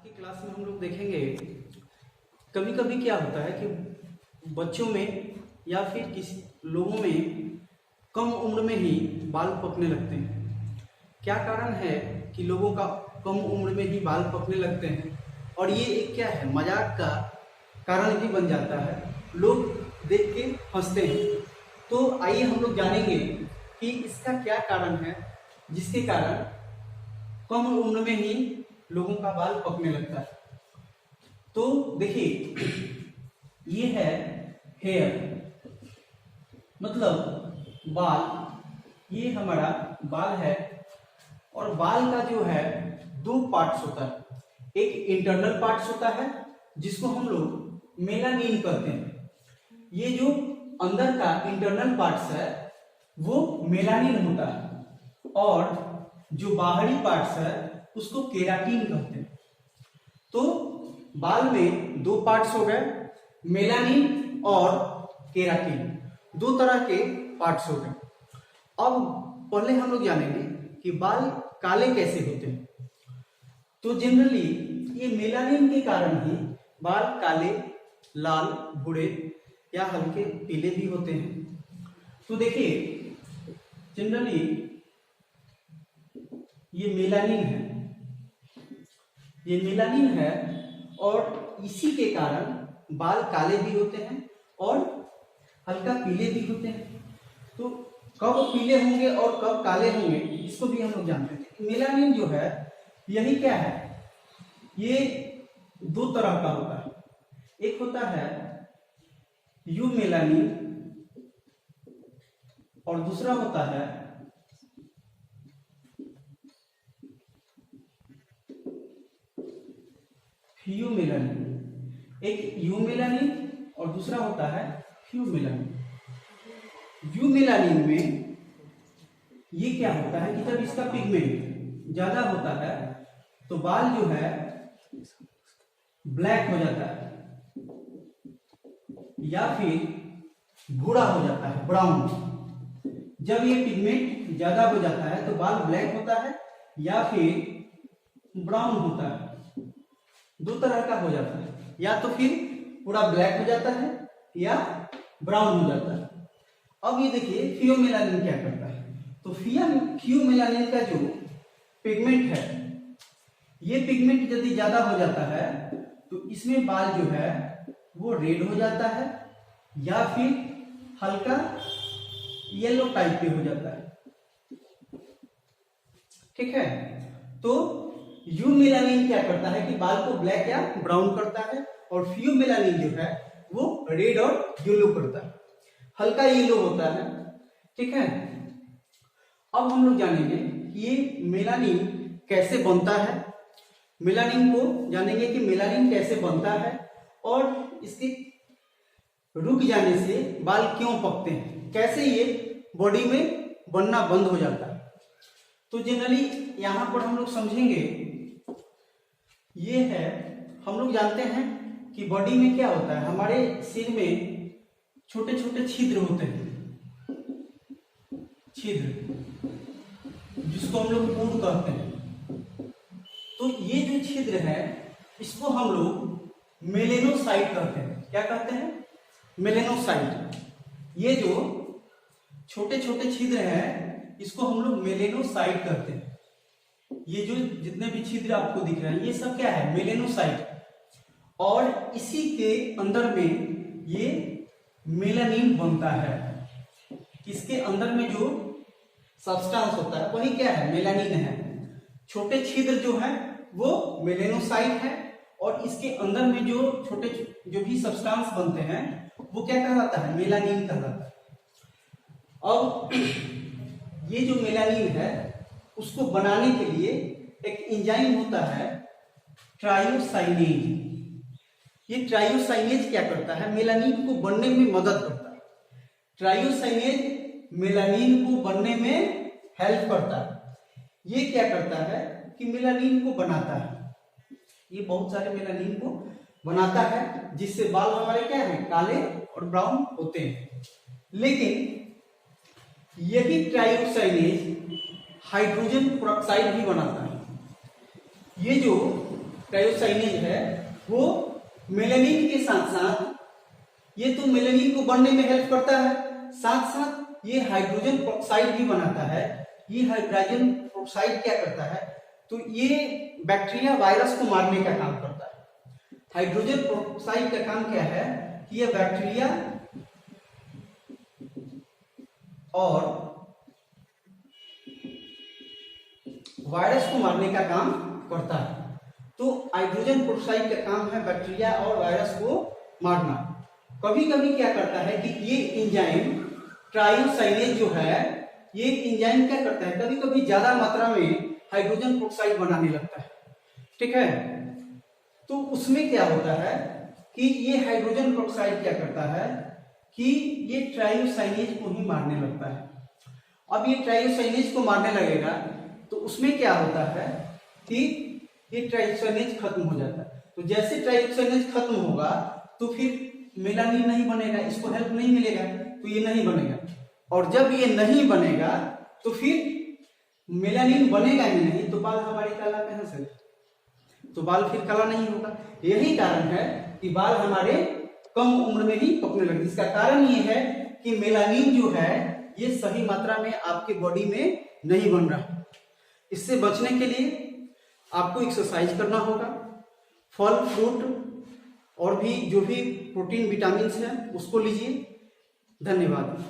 की क्लास में हम लोग देखेंगे कभी कभी क्या होता है कि बच्चों में या फिर किसी लोगों में कम उम्र में ही बाल पकने लगते हैं। क्या कारण है कि लोगों का कम उम्र में ही बाल पकने लगते हैं, और ये एक क्या है, मजाक का कारण भी बन जाता है। लोग देख के हंसते हैं। तो आइए हम लोग जानेंगे कि इसका क्या कारण है जिसके कारण कम उम्र में ही लोगों का बाल पकने लगता है। तो देखिए, ये है हेयर, मतलब बाल। ये हमारा बाल है, और बाल का जो है दो पार्ट्स होता है। एक इंटरनल पार्ट्स होता है जिसको हम लोग मेलानिन कहते हैं। ये जो अंदर का इंटरनल पार्ट्स है वो मेलानिन होता है, और जो बाहरी पार्ट्स है उसको केराटिन कहते हैं। तो बाल में दो पार्ट्स हो गए, मेलानिन और केराटिन, दो तरह के पार्ट्स हो गए। अब पहले हम लोग जानेंगे कि बाल काले कैसे होते हैं। तो जनरली ये मेलानिन के कारण ही बाल काले, लाल, भूरे या हल्के पीले भी होते हैं। तो देखिए, जनरली ये मेलानिन है, ये मेलानिन है, और इसी के कारण बाल काले भी होते हैं और हल्का पीले भी होते हैं। तो कब पीले होंगे और कब काले होंगे इसको भी हम लोग जानते हैं। मेलानिन जो है यही क्या है, ये दो तरह का होता है। एक होता है यू मेलानिन और दूसरा होता है फ्यू मेलानिन। एक यू मेलानिन और दूसरा होता है फ्यू मेलानिन। यू मेलानिन में ये क्या होता है कि जब इसका पिगमेंट ज्यादा होता है तो बाल जो है ब्लैक हो जाता है या फिर भूरा हो जाता है, ब्राउन। जब ये पिगमेंट ज्यादा हो जाता है तो बाल ब्लैक होता है या फिर ब्राउन होता है, दो तरह का हो जाता है। या तो फिर पूरा ब्लैक हो जाता है या ब्राउन हो जाता है। अब ये देखिए फियोमेलानिन क्या करता है। तो फियोमेलानिन का जो पिगमेंट है, ये पिगमेंट यदि ज्यादा हो जाता है तो इसमें बाल जो है वो रेड हो जाता है या फिर हल्का येलो टाइप पे हो जाता है। ठीक है। तो यू मेलानिन क्या करता है कि बाल को ब्लैक या ब्राउन करता है, और फ्यू मेलानिन जो है वो रेड और येलो करता है, हल्का येलो होता है। ठीक है। अब हम लोग जानेंगे कि ये मेलानिन कैसे बनता है। मेलानिन को जानेंगे कि मेलानिन कैसे बनता है और इसके रुक जाने से बाल क्यों पकते हैं, कैसे ये बॉडी में बनना बंद हो जाता है। तो जनरली यहां पर हम लोग समझेंगे, ये है, हम लोग जानते हैं कि बॉडी में क्या होता है, हमारे सिर में छोटे छोटे छिद्र होते हैं, छिद्र जिसको हम लोग पूर्ण कहते हैं। तो ये जो छिद्र है इसको हम लोग मेलेनोसाइट कहते हैं। क्या कहते हैं? मेलेनोसाइट। ये जो छोटे छोटे छिद्र हैं इसको हम लोग मेलेनोसाइट कहते हैं। ये जो जितने भी छिद्र आपको दिख रहे हैं ये सब क्या है, मेलेनोसाइट। और इसी के अंदर में ये मेलानिन बनता है। इसके अंदर में जो सब्सटेंस होता है वही क्या है, मेलानिन है। छोटे छिद्र जो है वो मेलेनोसाइट है, और इसके अंदर में जो छोटे जो भी सब्सटेंस बनते हैं वो क्या कहलाता है, मेलानिन कहलाता है। अब ये जो मेलानिन है उसको बनाने के लिए एक एंजाइम होता है ट्रायोसाइनेज। ये ट्रायोसाइनेज क्या करता है, मेलानिन को बनने में मदद करता है। ट्रायोसाइनेज मेलानिन को बनने में हेल्प करता है। ये क्या करता है कि मेलानिन को बनाता है, ये बहुत सारे मेलानिन को बनाता है जिससे बाल हमारे क्या है, काले और ब्राउन होते हैं। लेकिन यही ट्रायोसाइनेज हाइड्रोजन पेरोक्साइड भी बनाता है। ये जो ट्रायोसाइनेज है वो मेलानिन के साथ साथ ये तो मेलानिन को बनने में हेल्प करता है, साथ साथ ये हाइड्रोजन पेरोक्साइड भी बनाता है। ये हाइड्रोजन पेरोक्साइड क्या करता है, तो ये बैक्टीरिया वायरस को मारने का काम करता है। हाइड्रोजन पेरोक्साइड का काम क्या है कि ये बैक्टीरिया और वायरस को मारने का काम करता है। तो हाइड्रोजन पेरोक्साइड का काम है बैक्टीरिया और वायरस को मारना। कभी कभी क्या करता है कि ये एंजाइम ट्रायोसाइनेज जो है, ये एंजाइम क्या करता है, कभी कभी ज्यादा मात्रा में हाइड्रोजन पेरोक्साइड बनाने लगता है, ठीक है। तो उसमें क्या होता है कि ये हाइड्रोजन पेरोक्साइड क्या करता है कि ये ट्रायोसाइनेज को ही मारने लगता है। अब ये ट्रायोसाइनेज को मारने लगेगा तो उसमें क्या होता है कि ये ट्रायोसाइनेज खत्म हो जाता है। तो जैसे ट्रायोसाइनेज खत्म होगा तो फिर मेलानिन नहीं बनेगा, इसको हेल्प नहीं मिलेगा, तो ये नहीं बनेगा। और जब ये नहीं बनेगा तो फिर मेलानिन बनेगा ही नहीं, तो बाल हमारे काला कहां से, तो बाल फिर काला नहीं होगा। यही कारण है कि बाल हमारे कम उम्र में ही पकने लगते। इसका कारण ये है कि मेलानिन जो है ये सही मात्रा में आपके बॉडी में नहीं बन रहा। इससे बचने के लिए आपको एक्सरसाइज करना होगा, फल फ्रूट और भी जो भी प्रोटीन विटामिन है उसको लीजिए। धन्यवाद।